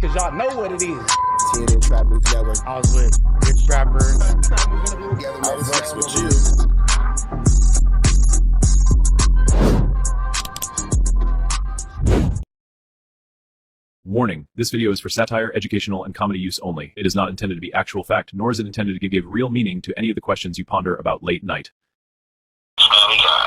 cause y'all know what it is. TNN Trap Music Network. I was with Rich Rapper. I fucks with you. Warning, this video is for satire, educational, and comedy use only. It is not intended to be actual fact, nor is it intended to give real meaning to any of the questions you ponder about late night. Man, we got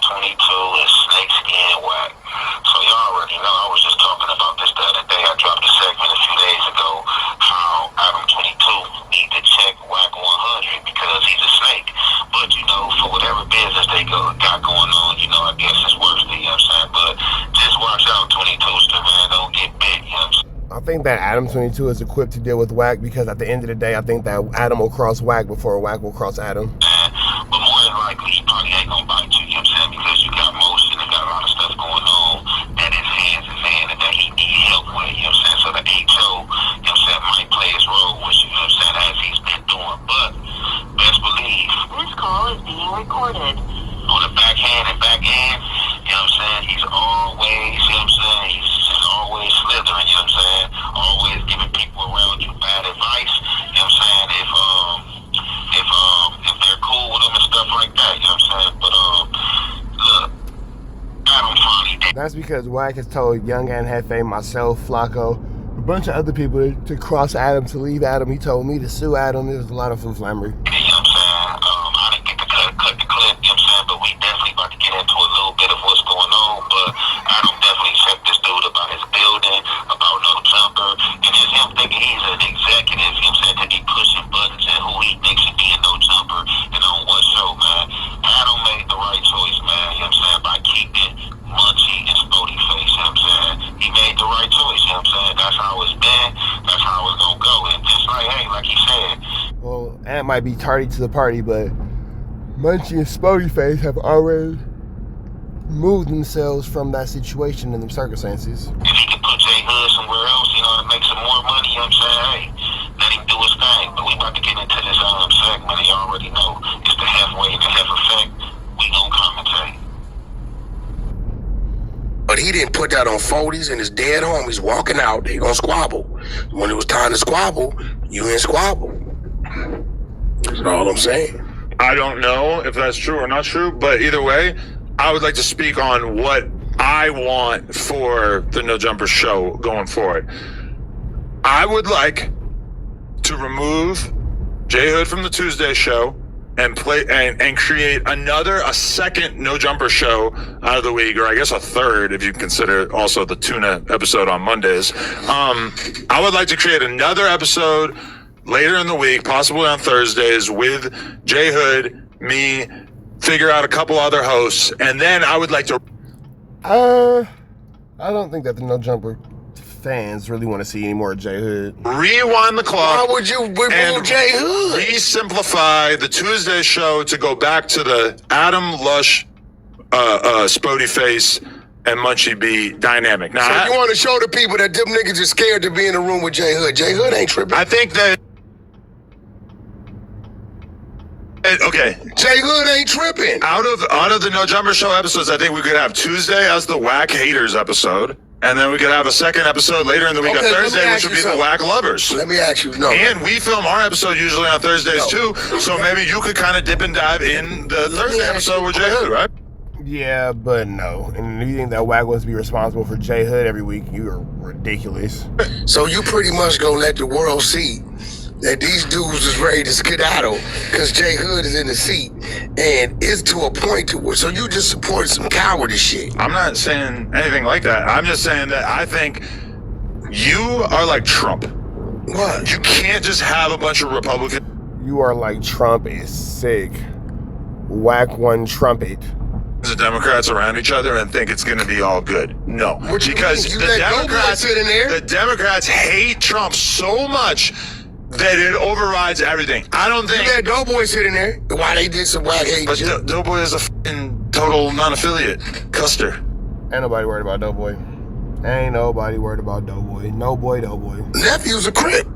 Adam22 and Snakeskin and Wack. So y'all already know, I was just talking about this the other day. I dropped a segment a few days ago, how Adam22 need to check Wack100 because he's a snake. But you know, for whatever business they got going on, you know, I guess it's worth it, you know what I'm saying? But just watch out, 22ster, man, don't get bit, you know what I'm saying? I think that Adam22 is equipped to deal with Wack because at the end of the day, I think that Adam will cross Wack before Wack will cross Adam. But more than likely, he probably ain't gonna bite you, you know what I'm saying? Because you got motion and got a lot of stuff going on that his hands is in and that he need help with, you know what I'm saying? So the HO, you know what I'm saying, might play his role with you, know what I'm saying, as he's been doing. But best believe, this call is being recorded. On the backhand and back end, you know what I'm saying, he's always, you know what I'm saying, he's just always slithering, you know what I'm saying? Always giving people around you bad advice, you know what I'm saying, if they're cool with him and stuff like that, you know what I'm saying? But look, Adam finally did. That's because Wack has told Young and Hefe, myself, Flacco, a bunch of other people to cross Adam, to leave Adam. He told me to sue Adam. There's a lot of flammery. You know what I'm saying? I didn't get to cut the clip, you know what I'm saying? But we definitely about to get into a little bit of what's going on. But Adam definitely checked this dude about his building, about no jumper, and just him thinking he's an executive, you know what I'm saying, to be pushing buttons and who he thinks should be a no jumper and on what show, man. Adam made the right choice, man, you know what I'm saying, by keeping Munchie and Spody Face, you know what I'm saying? He made the right choice, you know what I'm saying? That's how it's been, that's how it's gonna go. And just like, hey, like he said. Well, Ant might be tardy to the party, but Munchie and Spody Face have already moved themselves from that situation and them circumstances. If he could put J Hood somewhere else, you know, to make some more money, you know what I'm saying? Hey, let him do his thing. But we about to get into this segment, and you already know it's the halfway and the half effect. We gonna commentate. But he didn't put that on 40s and his dead homies walking out. They gonna squabble. When it was time to squabble, you ain't squabble. That's all I'm saying. I don't know if that's true or not true, but either way, I would like to speak on what I want for the No Jumper show going forward. I would like to remove J Hood from the Tuesday show and play and create a second No Jumper show out of the week, or I guess a third if you consider also the tuna episode on Mondays. I would like to create another episode later in the week, possibly on Thursdays, with J Hood, me, figure out a couple other hosts, and then I would like to. I don't think that the No Jumper fans really want to see any more J Hood. Rewind the clock. Why would you remove J Hood? Re-simplify the Tuesday show to go back to the Adam Lush, Spody Face, and Munchie B dynamic. Now, So you want to show the people that them niggas are scared to be in the room with J Hood. J Hood ain't tripping. I think that. Okay. J Hood ain't tripping. Out of the No Jumper show episodes, I think we could have Tuesday as the Wack Haters episode, and then we could have a second episode later in the week on Thursday, which would be the Wack Lovers. Let me ask you, no. And we film our episode usually on Thursdays too, so maybe you could kind of dip and dive in the Thursday episode with J Hood, right? Yeah, but no. And you think that Wack wants to be responsible for J Hood every week? You are ridiculous. So you pretty much gonna let the world see that these dudes is ready to skedaddle because J Hood is in the seat, and it's to a point to where, so you just support some cowardice shit. I'm not saying anything like that. I'm just saying that I think you are like Trump. What? You can't just have a bunch of Republicans. You are like Trump is sick. Wack one trumpet. The Democrats around each other and think it's going to be all good. No, because the Democrats hate Trump so much that it overrides everything. I don't think. You let Doughboy sit in there. Why they did some Wack hate shit. But Doughboy is a f***ing total non-affiliate. Custer. Ain't nobody worried about Doughboy. Ain't nobody worried about Doughboy. No boy, Doughboy. Nephew's a crip.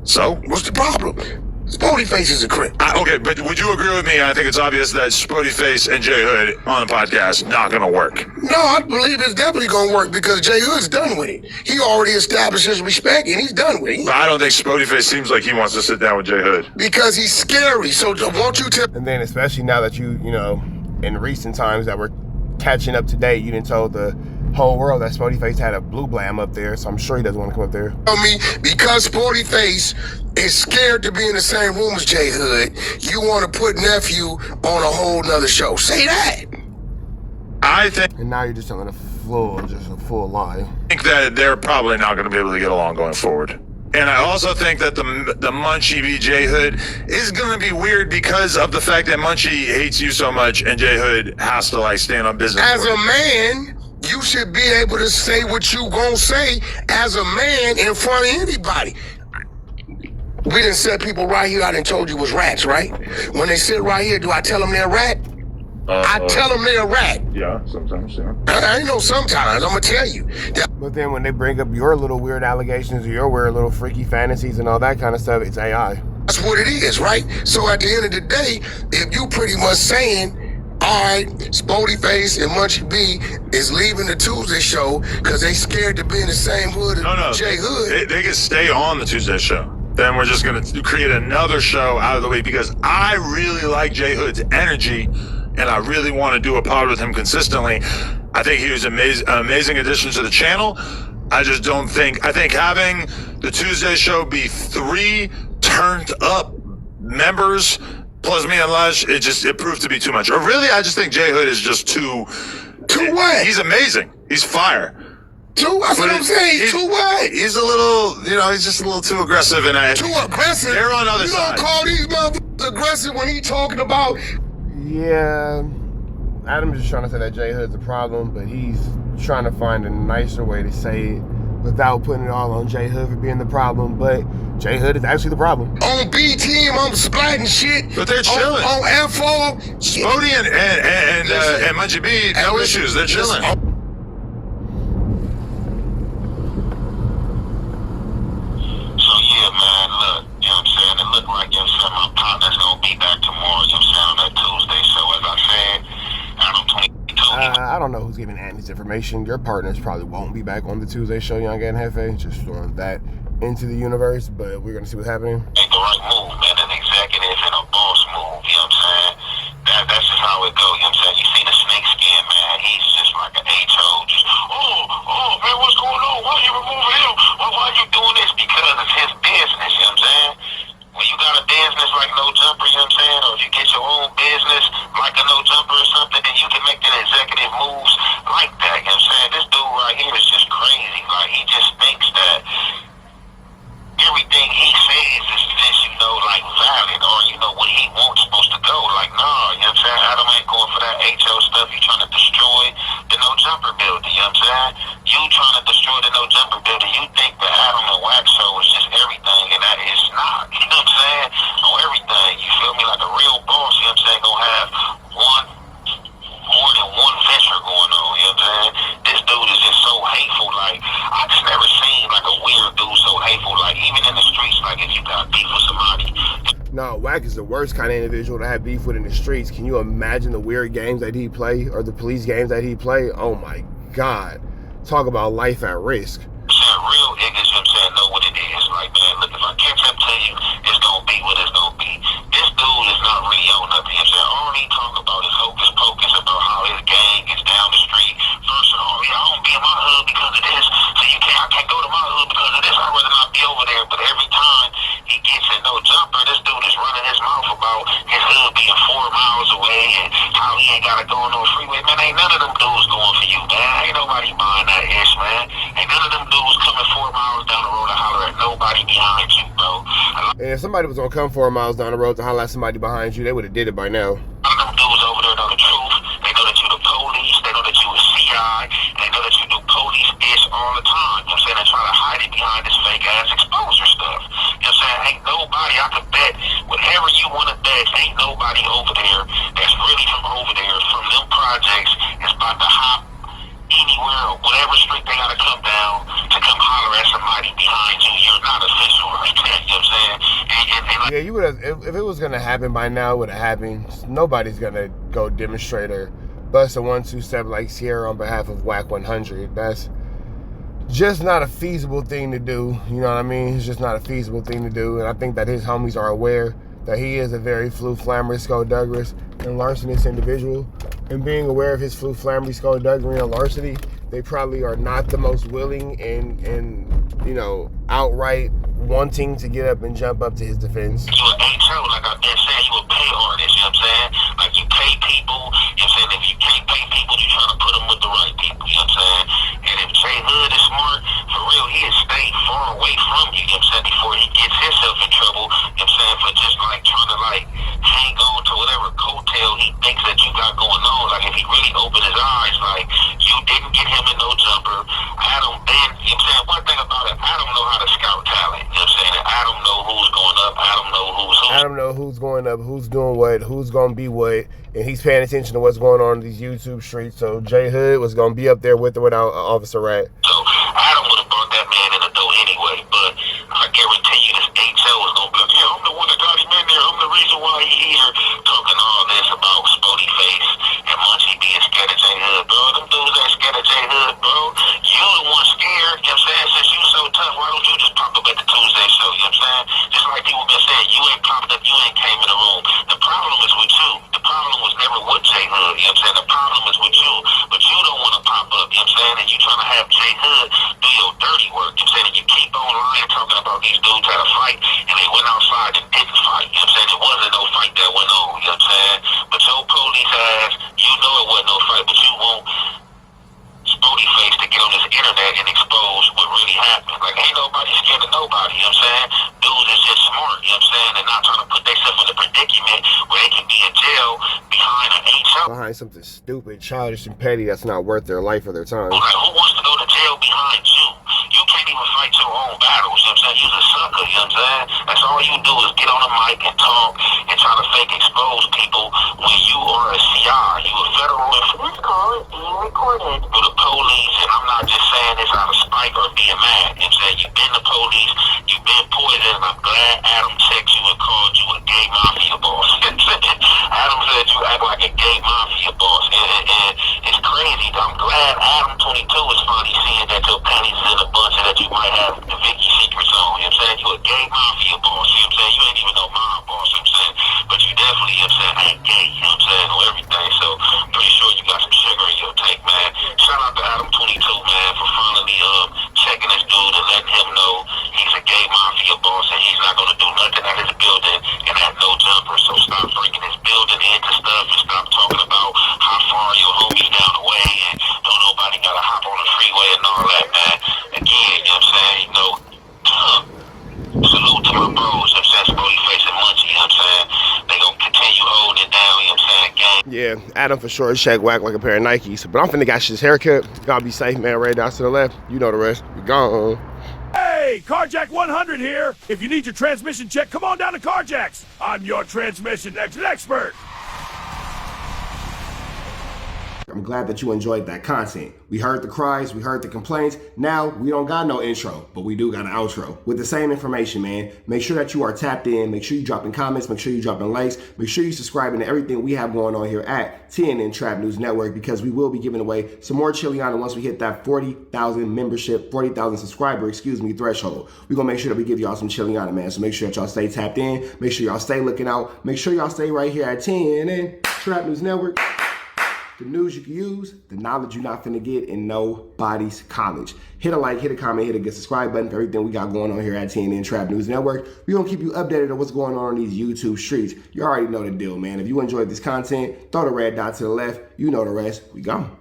So? What's the problem? Spody Face is a crip. Okay, but would you agree with me? I think it's obvious that Spody Face and J Hood on the podcast not gonna work. No, I believe it's definitely gonna work because J Hood's done with it. He already established his respect and he's done with it. But I don't think Spody Face seems like he wants to sit down with J Hood. Because he's scary, so won't you tell... And then especially now that you know, in recent times that we're catching up to date, you didn't tell the whole world that Spody Face had a blue blam up there, so I'm sure he doesn't want to come up there. Me, because Spody Face is scared to be in the same room as J Hood, you want to put nephew on a whole nother show. Say that. I think... And now you're just telling a full lie. I think that they're probably not going to be able to get along going forward. And I also think that the Munchie v. J Hood is going to be weird because of the fact that Munchie hates you so much and J Hood has to like stand on business. As a man, you should be able to say what you gonna say as a man in front of anybody. We done set people right here I done told you was rats, right? When they sit right here, do I tell them they're a rat? I tell them they're a rat. Yeah, sometimes, yeah. I ain't know sometimes, I'm gonna tell you. But then when they bring up your little weird allegations or your weird little freaky fantasies and all that kind of stuff, it's AI. That's what it is, right? So at the end of the day, if you pretty much saying, all right, Spody Face and Munchie B is leaving the Tuesday show because they scared to be in the same hood as J Hood. They can stay on the Tuesday show. Then we're just going to create another show out of the way because I really like J Hood's energy and I really want to do a pod with him consistently. I think he was an amazing addition to the channel. I just don't think, I think having the Tuesday show be 3 turned up members plus me and Lush, it proved to be too much. Or really, I just think J Hood is just too what? He's amazing. He's fire. That's what I'm saying. Too what? He's a little, he's just a little too aggressive. And too aggressive? They're on the other side. You don't call these motherfuckers aggressive when he talking about... Yeah, Adam's just trying to say that J Hood's a problem, but he's trying to find a nicer way to say it without putting it all on J Hood for being the problem, but J Hood is actually the problem. On B Team, I'm splatting shit. But they're chilling. On FO, Spody and Munchie B, no issues. They're chilling. So yeah, man, look, you know what I'm saying? It look like, you know what I'm saying, my partner's gonna be back tomorrow, you know what I'm saying, on that Tuesday. So as I said, Adam22. I don't know who's giving Andy this information. Your partners probably won't be back on the Tuesday show, Young and Hefe. Just throwing that into the universe, but we're gonna see what's happening. Make the right move, man. An executive and a boss move, you know what I'm saying? That's just how it goes, you know what I'm saying? You see the snake skin, man. He's just like an HO. Just, oh, man, what's going on? Why are you removing him? Why are you doing this? Because it's his business, you know what I'm saying? When you got a business like No Jumper, you know what I'm saying? Or if you get your own business like a No Jumper or something, then you can make the executive moves like that, you know what I'm saying? This dude right here is just crazy. Like, he just thinks that everything he says is just, like valid or, what he wants supposed to go. Like, nah, you know what I'm saying? Adam ain't going for that HO stuff. You trying to destroy the No Jumper building, you know what I'm saying? You trying to destroy the No Jumper building. You think the Adam and Wack show is just everything, and that is not. You know what I'm saying? On everything. You feel me? Like a real boss, you know what I'm saying? Gonna have more than one venture going on, you know what I'm saying? This dude is just so hateful. Like, I just never seen like a weird dude so hateful. Like, even in the streets, like if you got beef with somebody. No, Wack is the worst kind of individual to have beef with in the streets. Can you imagine the weird games that he play or the police games that he play? Oh my God. Talk about life at risk. Real niggas, you know what I'm saying, know what it is. Like, man, look, if I catch up to you, it's gonna be what it's gonna be. This dude is not really on nothing. You know what I'm saying? All he talk about is hocus pocus about how his gang is down the street. First of all, I don't be in my hood because of this. So I can't go to my hood because of this. I'd rather not be over there. But every time he gets in No Jumper, this dude is running his mouth about his hood being 4 miles away and how he ain't gotta go on no freeway. Man, ain't none of them dudes going for you, man. Ain't nobody buying that ish, man. Ain't none of them dudes coming 4 miles down the road to holler at nobody behind you, bro. And if somebody was gonna come 4 miles down the road to holler at somebody behind you, they would have did it by now. None of them dudes over there know the truth. They know that you the police. They know that you a CI. They know that you do police-ish all the time. You know what I'm saying? They try to hide it behind this fake-ass exposure stuff. You know what I'm saying? Ain't nobody, I could bet, whatever you want to bet, ain't nobody over there that's really from over there, from them projects, is about to hop anywhere or whatever street they gotta come down to come holler at somebody behind you. You're not official right there, you know what I'm saying? And like, Yeah, you would have. If it was gonna happen by now, it would have happened. Nobody's gonna go demonstrate or bust a 1-2 step like Sierra on behalf of Wack100. That's just not a feasible thing to do. You know what I mean? It's just not a feasible thing to do. And I think that his homies are aware that he is a very flamboyant, skullduggerous, and larcenous individual. And being aware of his flamboyant, skullduggery, and larceny, they probably are not the most willing and you know, outright wanting to get up and jump up to his defense. You an HO, like I've been saying, you a pay artist, you know what I'm saying? Like you pay people, you know what I'm saying? If you can't pay people, you trying to put them with the right people, you know what I'm saying? And if J Hood is smart, for real, he'll stay far away from you, you know what I'm saying? Before he gets himself in trouble, you know what I'm saying? For just like trying to like hang on to whatever coattail he thinks that you got going on. Like if he really opened his eyes, like you didn't get him in no jumper. Adam been, you know what I'm saying? One thing about it, Adam know how to scout talent, you know what I'm saying? And Adam know who's going up, Adam know who's who. Adam know who's going up, who's doing what, who's gonna be what, and he's paying attention to what's going on in these YouTube streets. So J Hood was gonna be up there with or without Officer Rat. So Adam would have brought that man in the door anyway, but I guarantee you this HO is gonna be like, yeah, I'm the one that got him in there, I'm the reason why he here, talking all this about Spody Face and Munchie being scared of J Hood, bro. Them dudes ain't scared of J Hood, bro. You the one scared, you know what I'm saying? Since you so tough, why don't you just pop up at the Tuesday show, you know what I'm saying? Just like people been saying, you ain't popped up, you ain't came in the room. The problem is with you. The problem was never with J Hood, you know what I'm saying? The problem is with you, but you don't want to pop up, you know what I'm saying? And you trying to have J Hood do your dirty work, you know what I'm saying? And you keep on lying, talking about these dudes had a fight, and they went outside and didn't fight, you know what I'm saying? It wasn't no fight that went on, you know what I'm saying? But your police ass, you know it wasn't no fight, but you won't Spody Face to get on this internet and expose what really happened. Like, ain't nobody scared of nobody, you know what I'm saying? Dudes is just smart, you know what I'm saying? They're not trying to put themselves in a predicament where they can be in jail behind an HO. Behind something stupid, childish, and petty that's not worth their life or their time. Like, who wants to go to jail behind you? You can't even fight your own battles, you know what I'm saying? You're a sucker, you know what I'm saying? That's all you do is get on the mic and talk and try to fake expose people when you are a CI. You a federal information. This call is being recorded. To the police, and I'm not just saying this out of spite or being mad. You know what I'm saying? You've been the police, you've been poisoned, and I'm glad Adam texted you and called you a gay mafia boss. You know what I'm saying? Adam said you act like a gay mafia boss, and it's crazy. I'm glad Adam22 is finally seeing that your panties is in a bunch and that you might have the Vicky secrets on. You know what I'm saying? You a gay mafia boss. You know what I'm saying? You ain't even no mob boss. You know what I'm saying? But you definitely, you know what I'm saying, ain't gay. You know what I'm saying? On everything. So pretty sure you got some sugar in your tank, man. Shout out to Adam22, man, for finally checking this dude and letting him know he's a gay mafia boss and he's not gonna do nothing at his building and have no jumper. So stop freaking his building into stuff and stop talking about how far your homies down the way and don't nobody gotta hop on the freeway and all that, man. Again, you know what I'm saying? You know, salute to my bros, you know what I'm saying? Spody Face and Munchie, you know what I'm saying? They gonna continue holding it down, you know what I'm saying? Gang. Yeah, Adam for sure check Wack like a pair of Nikes. But I'm finna got his haircut. Gotta be safe, man. Right down to the left. You know the rest. We gone. Hey, Carjack100 here. If you need your transmission checked, come on down to Carjack's. I'm your transmission expert. I'm glad that you enjoyed that content. We heard the cries, we heard the complaints. Now, we don't got no intro, but we do got an outro. With the same information, man. Make sure that you are tapped in. Make sure you dropping comments. Make sure you dropping likes. Make sure you subscribing to everything we have going on here at TNN Trap News Network, because we will be giving away some more Chiliana once we hit that 40,000 membership, 40,000 subscriber, threshold. We're going to make sure that we give y'all some Chiliana, man. So make sure that y'all stay tapped in. Make sure y'all stay looking out. Make sure y'all stay right here at TNN Trap News Network. The news you can use, the knowledge you're not finna get in nobody's college. Hit a like, hit a comment, hit a good subscribe button for everything we got going on here at TNN Trap News Network. We're gonna keep you updated on what's going on these YouTube streets. You already know the deal, man. If you enjoyed this content, throw the red dot to the left. You know the rest. We gone.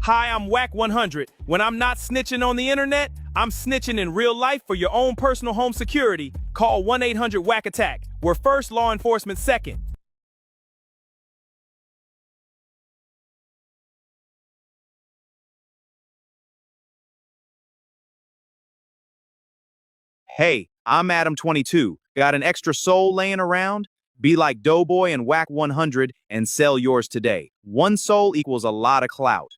Hi, I'm Wack100. When I'm not snitching on the internet, I'm snitching in real life for your own personal home security. Call 1-800-WACK-ATTACK. We're first, law enforcement second. Hey, I'm Adam22. Got an extra soul laying around? Be like Doughboy and Wack100 and sell yours today. One soul equals a lot of clout.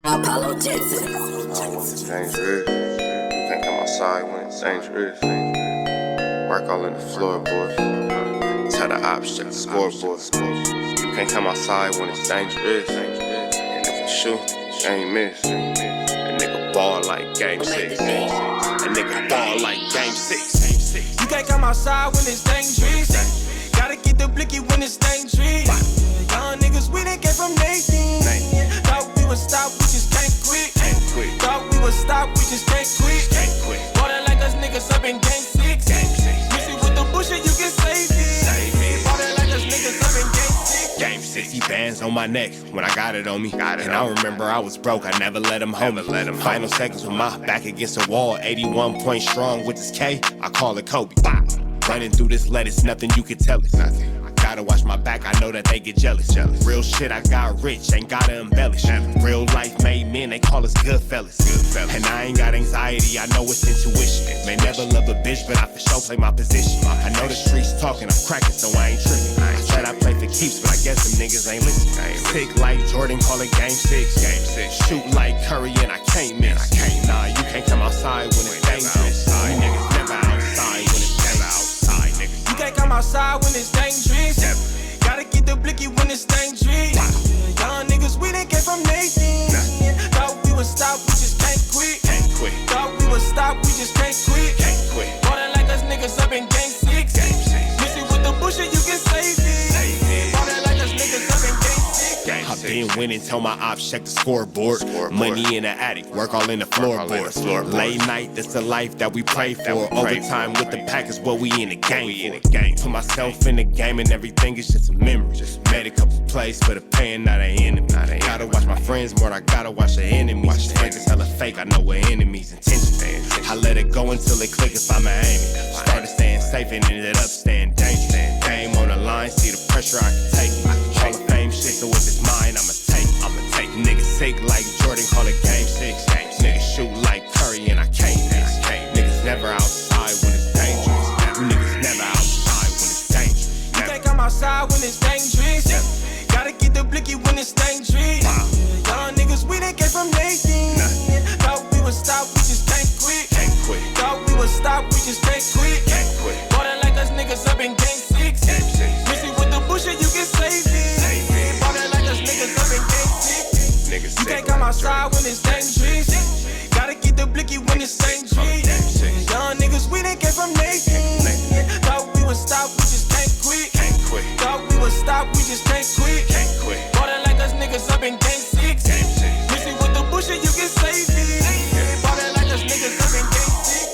Apollo, Texas. It's dangerous. You can't come outside when it's dangerous. Work all in the floorboard. Tell the ops, check the scoreboard. You can't come outside when it's dangerous. And if you shoot, you ain't miss. A nigga ball like game 6. A nigga ball like game 6. You can't come outside when it's dangerous. Gotta get the blicky when it's dangerous. Young niggas, we done came from Nathan. Thought we would stop, we just can't quit. Thought we would stop, we just can't quit. Water like us niggas up in game 6. Missy with the bullshit, you can save it. Water like us niggas up in game 6. Game 60 bands on my neck when I got it on me. And I remember I was broke, I never let him hold me. Final seconds with my back against the wall. 81 points strong with this K, I call it Kobe. Running through this lettuce, nothing you can tell it. Gotta watch my back, I know that they get jealous. Real shit, I got rich, ain't gotta embellish. Real life made men, they call us good fellas. And I ain't got anxiety, I know it's intuition. May never love a bitch, but I for sure play my position. I know the streets talking, I'm cracking, so I ain't tripping. I said I play for keeps, but I guess them niggas ain't listening. Sick like Jordan, call it game 6. Shoot like Curry, and I can't miss. Nah, you can't come outside when it's dangerous. You niggas never outside when it's dangerous. You can't come outside when it's dangerous. Gotta get the blicky when it's dangerous. Young niggas, we done came from Nathan. Thought we would stop, we just can't quit. Thought we would stop, we just can't quit. Water like us niggas up in game 6. Missy with the bullshit, you can save it. Water like us niggas up in game 6. I've been winning, tell my ops check the scoreboard. Money in the attic, work all in the floorboard. Late night, that's the life that we pray for. Overtime with the pack is what we in the game for. Put myself in the game and everything is just a memory. Just made a couple plays for the pain, not an enemy. Gotta watch my friends more, I gotta watch the enemies. Friends is hella fake, I know what enemies intention. I let it go until it click if I'm aiming. Started staying safe and ended up staying dangerous. Game on the line, see the pressure I can take. Hall of Fame shit, so if it's mine, I'ma take. Niggas sick like Jordan, call it game 6. Niggas shoot like Curry and I can't miss. Niggas never outside when it's dangerous. You niggas never outside when it's dangerous. You can't come outside when it's dangerous. Gotta get the blicky when it's dangerous. Young niggas, we done came from Nathan. Thought we would stop, we just can't quit. Thought we would stop, we just can't quit. Water like us niggas up in game 6. Missy with the bullshit, you can save it. Water like us niggas up in game 6. You can't come outside when it's dangerous. Gotta get the blicky when it's dangerous. Young niggas, we done came from Nathan. Thought we would stop, we just can't quit. Thought we would stop, we just can't quit. Water like us niggas up in game 6. Missy with the bullshit, you can save it. Water like us niggas up in game 6.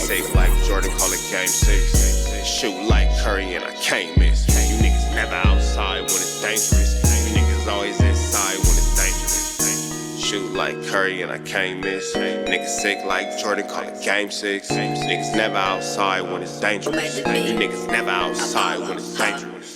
Safe like Jordan, call it game 6. Shoot like Curry and I can't miss. You niggas never outside when it's dangerous. You niggas always inside when it's dangerous. Shoot like Curry and I can't miss. Niggas sick like Jordan, call it game 6. Niggas never outside when it's dangerous. You niggas never outside when it's dangerous.